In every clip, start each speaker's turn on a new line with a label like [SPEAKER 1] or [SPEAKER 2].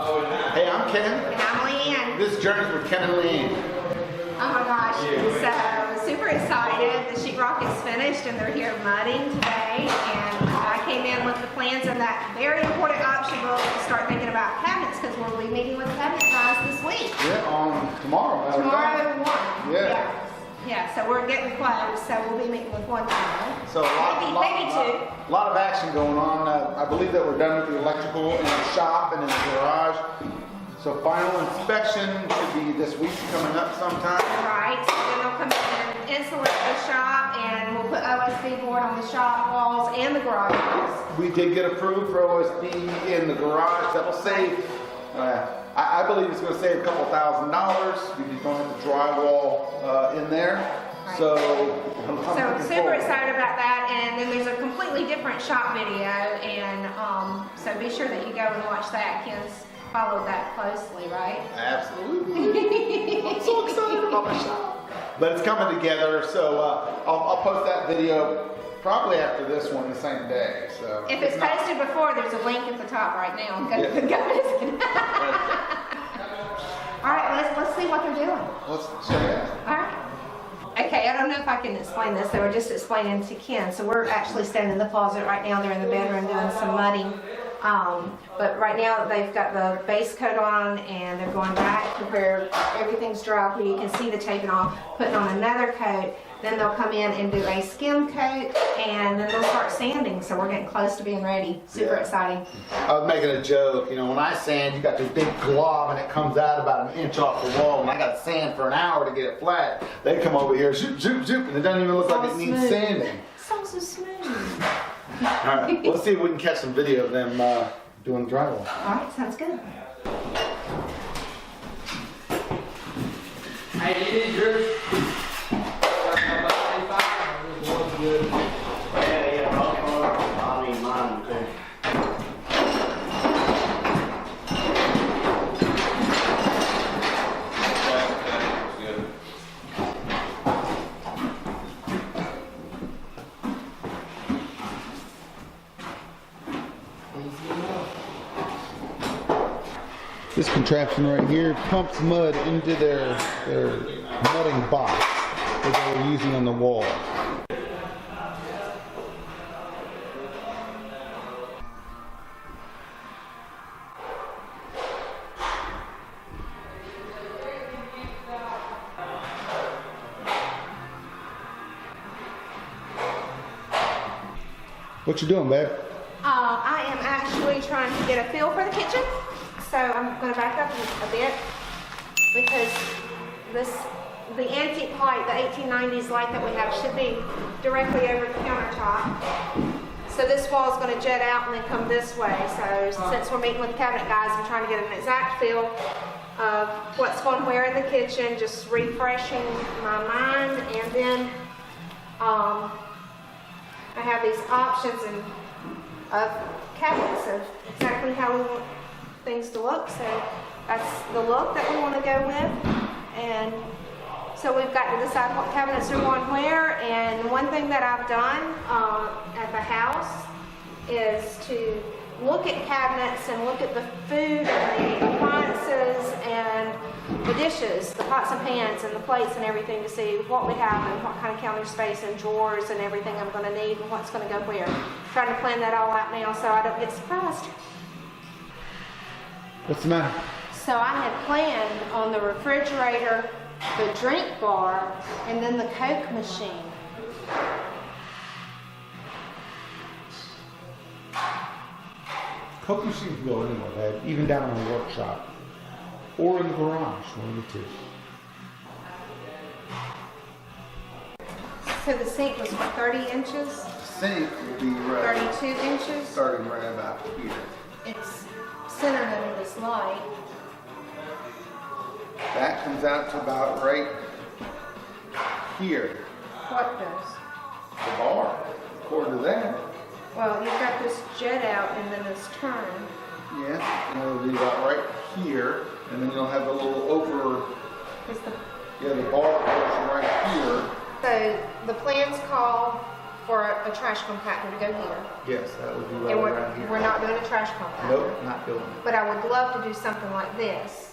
[SPEAKER 1] Hey, I'm Ken.
[SPEAKER 2] And I'm Leanne.
[SPEAKER 1] This is Journeys with Ken and Leanne.
[SPEAKER 2] Oh my gosh, so super excited. The sheetrock is finished and they're here mudding today. And I came in with the plans of that very important option book to start thinking about cabinets because we'll be meeting with cabinet guys this week.
[SPEAKER 1] Yeah, tomorrow.
[SPEAKER 2] Tomorrow at 1.
[SPEAKER 1] Yeah.
[SPEAKER 2] Yeah, so we're getting close, so we'll be meeting with one tomorrow.
[SPEAKER 1] So
[SPEAKER 2] maybe two.
[SPEAKER 1] A lot of action going on. I believe that we're done with the electrical in the shop and in the garage. So final inspection should be this week coming up sometime.
[SPEAKER 2] Right, so then they'll come in and insulate the shop and we'll put OSB board on the shop walls and the garage walls.
[SPEAKER 1] We did get approved for OSB in the garage. That will save, I believe it's going to save a couple $1,000 because you don't have the drywall in there.
[SPEAKER 2] Right.
[SPEAKER 1] So
[SPEAKER 2] super excited about that, and then there's a completely different shop video, and so be sure that you go and watch that. Ken's followed that closely, right?
[SPEAKER 1] Absolutely. I'm so excited about my shop. But it's coming together, so I'll post that video probably after this one the same day. So
[SPEAKER 2] if it's posted before, there's a link at the top right now. Go visit. All right, let's see what they're doing.
[SPEAKER 1] Let's check it out.
[SPEAKER 2] All right. Okay, I don't know if I can explain this. They were just explaining to Ken. So we're actually standing in the closet right now. They're in the bedroom doing some mudding. But right now they've got the base coat on and they're going back to where everything's dry, where you can see the taping off, putting on another coat. Then they'll come in and do a skim coat and then they'll start sanding. So we're getting close to being ready. Super exciting.
[SPEAKER 1] I was making a joke, you know, when I sand, you got this big glob and it comes out about 1 inch off the wall and I got to sand for an hour to get it flat. They come over here, zoop, zoop, zoop, and it doesn't even look like it needs sanding.
[SPEAKER 2] So smooth.
[SPEAKER 1] All right, let's see if we can catch some video of them doing drywall.
[SPEAKER 2] All right, sounds good.
[SPEAKER 3] Hey, you did yours?
[SPEAKER 4] I need mine too.
[SPEAKER 1] This contraption right here pumps mud into their mudding box that they were using on the wall. What you doing, babe?
[SPEAKER 2] I am actually trying to get a feel for the kitchen. So I'm going to back up a bit because the antique light, the 1890s light that we have should be directly over the countertop. So this wall is going to jet out and then come this way. So since we're meeting with cabinet guys, I'm trying to get an exact feel of what's going where in the kitchen, just refreshing my mind. And then I have these options of cabinets of exactly how we want things to look. So that's the look that we want to go with. And so we've got to decide what cabinets are going where. And one thing that I've done at the house is to look at cabinets and look at the food and the appliances and the dishes, the pots and pans and the plates and everything to see what we have and what kind of counter space and drawers and everything I'm going to need and what's going to go where. Trying to plan that all out now so I don't get surprised.
[SPEAKER 1] What's the matter?
[SPEAKER 2] So I had planned on the refrigerator, the drink bar, and then the Coke machine.
[SPEAKER 1] Coke machines can go anywhere, babe. Even down in the workshop. Or in the garage, one of the two.
[SPEAKER 2] So the sink was 30 inches?
[SPEAKER 1] The sink will be right,
[SPEAKER 2] 32 inches?
[SPEAKER 1] starting right about here.
[SPEAKER 2] It's centered under this light.
[SPEAKER 1] That comes out to about right here.
[SPEAKER 2] What does?
[SPEAKER 1] The bar, according to that.
[SPEAKER 2] Well, you've got this jet out and then this turn.
[SPEAKER 1] Yeah, and it'll be about right here, and then you'll have a little over.
[SPEAKER 2] Is the
[SPEAKER 1] Yeah, the bar portion right here.
[SPEAKER 2] So the plans call for a trash compactor to go here.
[SPEAKER 1] Yes, that would be
[SPEAKER 2] And
[SPEAKER 1] right
[SPEAKER 2] we're,
[SPEAKER 1] around here.
[SPEAKER 2] we're not doing a trash compactor.
[SPEAKER 1] Nope, not doing it.
[SPEAKER 2] But I would love to do something like this.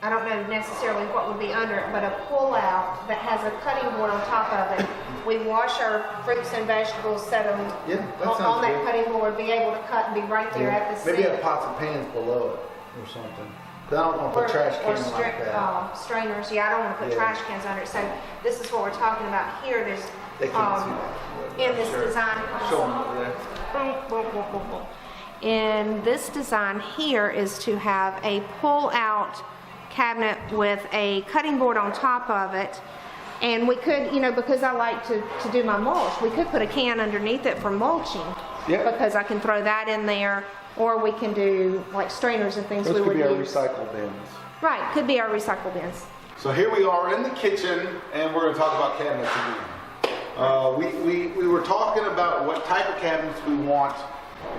[SPEAKER 2] I don't know necessarily what would be under it, but a pull-out that has a cutting board on top of it. We wash our fruits and vegetables, set them
[SPEAKER 1] Yeah, that
[SPEAKER 2] on
[SPEAKER 1] sounds
[SPEAKER 2] that
[SPEAKER 1] good.
[SPEAKER 2] cutting board, be able to cut and be right there at the
[SPEAKER 1] Maybe
[SPEAKER 2] sink.
[SPEAKER 1] have pots and pans below it or something. 'Cause I don't want to put trash cans like that.
[SPEAKER 2] Strainers, yeah, I don't want to put
[SPEAKER 1] Yeah.
[SPEAKER 2] trash cans under it. So this is what we're talking about here. There's,
[SPEAKER 1] They can't see that.
[SPEAKER 2] in this
[SPEAKER 1] Sure.
[SPEAKER 2] design.
[SPEAKER 1] Show them over there.
[SPEAKER 2] In this design here is to have a pull-out cabinet with a cutting board on top of it. And we could, you know, because I like to do my mulch, we could put a can underneath it for mulching.
[SPEAKER 1] Yeah.
[SPEAKER 2] Because I can throw that in there, or we can do like strainers and things
[SPEAKER 1] Those
[SPEAKER 2] we
[SPEAKER 1] could
[SPEAKER 2] would
[SPEAKER 1] be our
[SPEAKER 2] use.
[SPEAKER 1] recycle bins.
[SPEAKER 2] Right, could be our recycle bins.
[SPEAKER 1] So here we are in the kitchen, and we're going to talk about cabinets again. We were talking about what type of cabinets we want,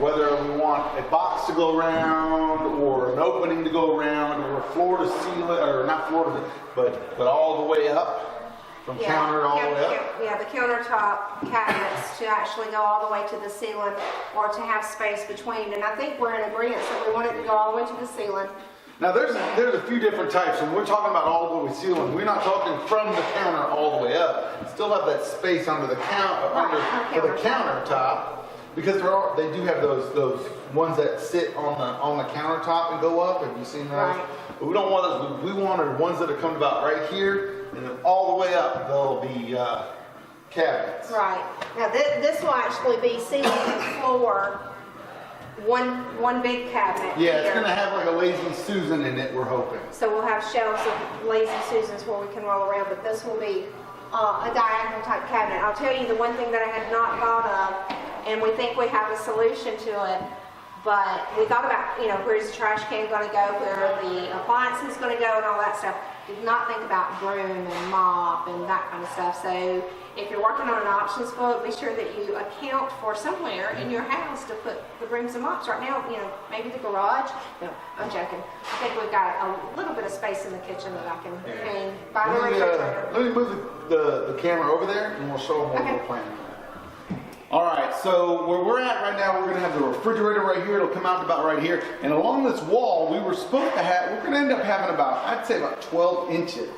[SPEAKER 1] whether we want a box to go around, or an opening to go around, or floor to ceiling, or not floor to, but all the way up, from counter all the way up.
[SPEAKER 2] Yeah, the countertop cabinets to actually go all the way to the ceiling, or to have space between. And I think we're in agreement that we want it to go all the way to the ceiling.
[SPEAKER 1] Now there's a few different types, and we're talking about all the way ceiling. We're not talking from the counter all the way up. Still have that space under the for the countertop, because they do have those ones that sit on the countertop and go up. Have you seen those?
[SPEAKER 2] Right.
[SPEAKER 1] But we don't want those. We wanted ones that are coming about right here, and then all the way up they'll be cabinets.
[SPEAKER 2] Right. Now this will actually be ceiling and floor, one big cabinet.
[SPEAKER 1] Yeah, it's
[SPEAKER 2] here.
[SPEAKER 1] gonna have like a Lazy Susan in it. We're hoping.
[SPEAKER 2] So we'll have shelves of Lazy Susans where we can roll around, but this will be a diagonal type cabinet. I'll tell you the one thing that I had not thought of, and we think we have a solution to it, but we thought about, you know, where's the trash can going to go, where are the appliances going to go, and all that stuff. Did not think about broom and mop and that kind of stuff. So if you're working on an options book, be sure that you account for somewhere in your house to put the brooms and mops. Right now, you know, maybe the garage. No, I'm joking. I think we've got a little bit of space in the kitchen that I can hang by the refrigerator.
[SPEAKER 1] Let me move the camera over there, and we'll show them what
[SPEAKER 2] Okay.
[SPEAKER 1] we're planning. All right, so where we're at right now, we're gonna have the refrigerator right here. It'll come out about right here. And along this wall, we're gonna end up having I'd say about 12 inches,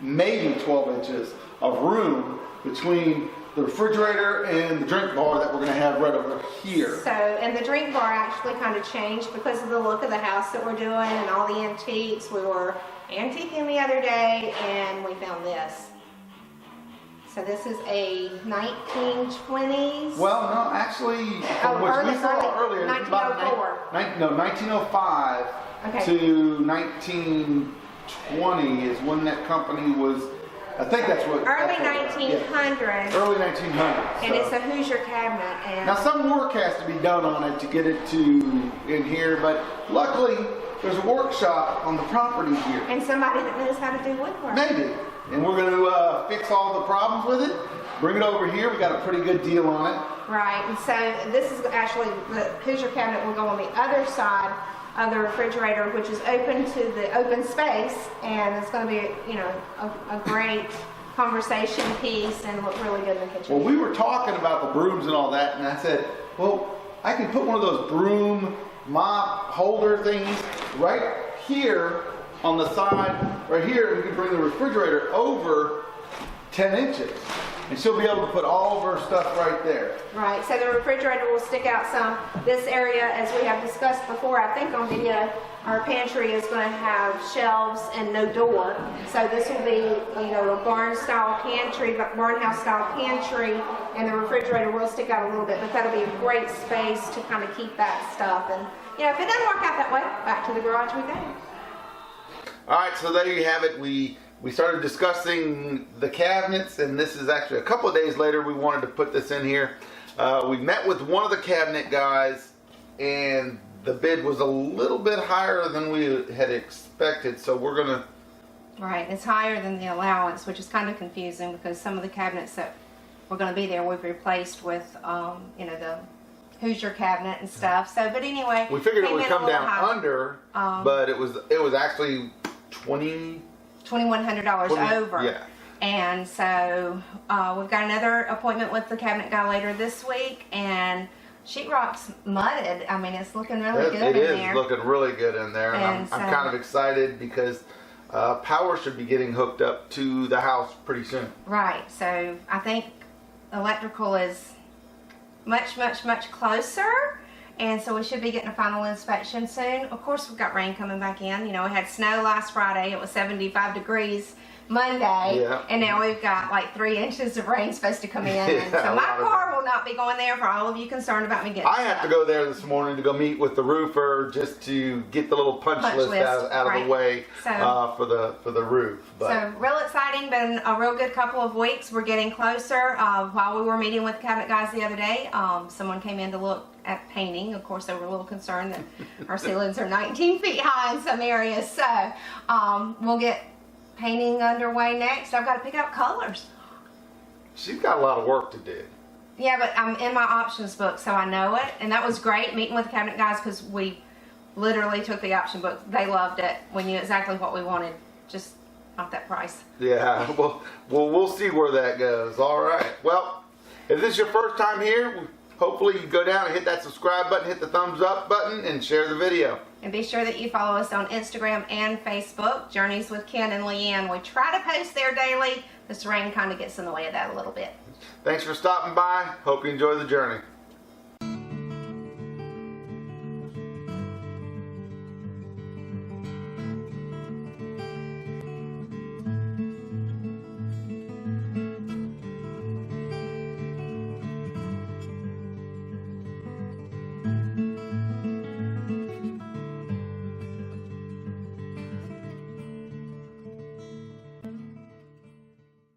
[SPEAKER 1] maybe 12 inches of room between the refrigerator and the drink bar that we're gonna have right over here.
[SPEAKER 2] So, and the drink bar actually kind of changed because of the look of the house that we're doing and all the antiques. We were antiquing the other day and we found this. So this is a 1920s.
[SPEAKER 1] Well, no, actually, from what we saw earlier, it's about 1905
[SPEAKER 2] Okay.
[SPEAKER 1] to 1920 is when that company was. I think that's what.
[SPEAKER 2] Early
[SPEAKER 1] that's what-
[SPEAKER 2] 1900s.
[SPEAKER 1] yeah, Early 1900s.
[SPEAKER 2] And
[SPEAKER 1] so.
[SPEAKER 2] it's a Hoosier cabinet. And
[SPEAKER 1] Now some work has to be done on it to get it to in here, but luckily there's a workshop on the property here.
[SPEAKER 2] and somebody that knows how to do woodwork.
[SPEAKER 1] Maybe. And we're going to fix all the problems with it. Bring it over here. We got a pretty good deal on it.
[SPEAKER 2] Right, and so this is actually, the Hoosier cabinet will go on the other side of the refrigerator, which is open to the open space, and it's going to be, you know, a great conversation piece and look really good in the kitchen.
[SPEAKER 1] Well, we were talking about the brooms and all that, and I said, well, I can put one of those broom mop holder things right here on the side, right here. We can bring the refrigerator over 10 inches. And she'll be able to put all of her stuff right there.
[SPEAKER 2] Right, so the refrigerator will stick out some. This area, as we have discussed before, I think on video, our pantry is going to have shelves and no door. So this will be, you know, a barn-style pantry, barnhouse-style pantry, and the refrigerator will stick out a little bit, but that'll be a great space to kind of keep that stuff. And, you know, if it doesn't work out that way, back to the garage we go.
[SPEAKER 1] All right, so there you have it. We started discussing the cabinets, and this is actually a couple of days later we wanted to put this in here. We met with one of the cabinet guys, and the bid was a little bit higher than we had expected, so we're gonna...
[SPEAKER 2] Right, it's higher than the allowance, which is kind of confusing because some of the cabinets that were going to be there we've replaced with, you know, the Hoosier cabinet and stuff. So, but anyway,
[SPEAKER 1] We figured it
[SPEAKER 2] came
[SPEAKER 1] would
[SPEAKER 2] in a
[SPEAKER 1] come
[SPEAKER 2] little
[SPEAKER 1] down
[SPEAKER 2] higher.
[SPEAKER 1] under, but it was actually $2,100
[SPEAKER 2] $2,100 over.
[SPEAKER 1] Yeah.
[SPEAKER 2] And so we've got another appointment with the cabinet guy later this week, and sheetrock's mudded. I mean, it's looking really good in there.
[SPEAKER 1] It is looking really good in there, and I'm kind of excited because power should be getting hooked up to the house pretty soon.
[SPEAKER 2] Right, so I think electrical is much closer, and so we should be getting a final inspection soon. Of course, we've got rain coming back in. You know, we had snow last Friday. It was 75 degrees Monday, and now we've got like 3 inches of rain supposed to come in. And so my car will not be going there for all of you concerned about me getting
[SPEAKER 1] I have to go there this morning to go meet with the roofer just to get the little punch list out of the way for the roof.
[SPEAKER 2] So real exciting, been a real good couple of weeks. We're getting closer. While we were meeting with the cabinet guys the other day, someone came in to look at painting. Of course, they were a little concerned that our ceilings are 19 feet high in some areas. So we'll get painting underway next. I've got to pick out colors.
[SPEAKER 1] She's got a lot of work to do.
[SPEAKER 2] Yeah, but I'm in my options book, so I know it. And that was great meeting with the cabinet guys because we literally took the option book. They loved it. We knew exactly what we wanted, just not that price.
[SPEAKER 1] Yeah, well, we'll see where that goes. All right. Well, if this is your first time here, hopefully you go down and hit that subscribe button, hit the thumbs up button, and share the video.
[SPEAKER 2] And be sure that you follow us on Instagram and Facebook, Journeys with Ken and Leanne. We try to post there daily. This rain kind of gets in the way of that a little bit.
[SPEAKER 1] Thanks for stopping by. Hope you enjoy the journey.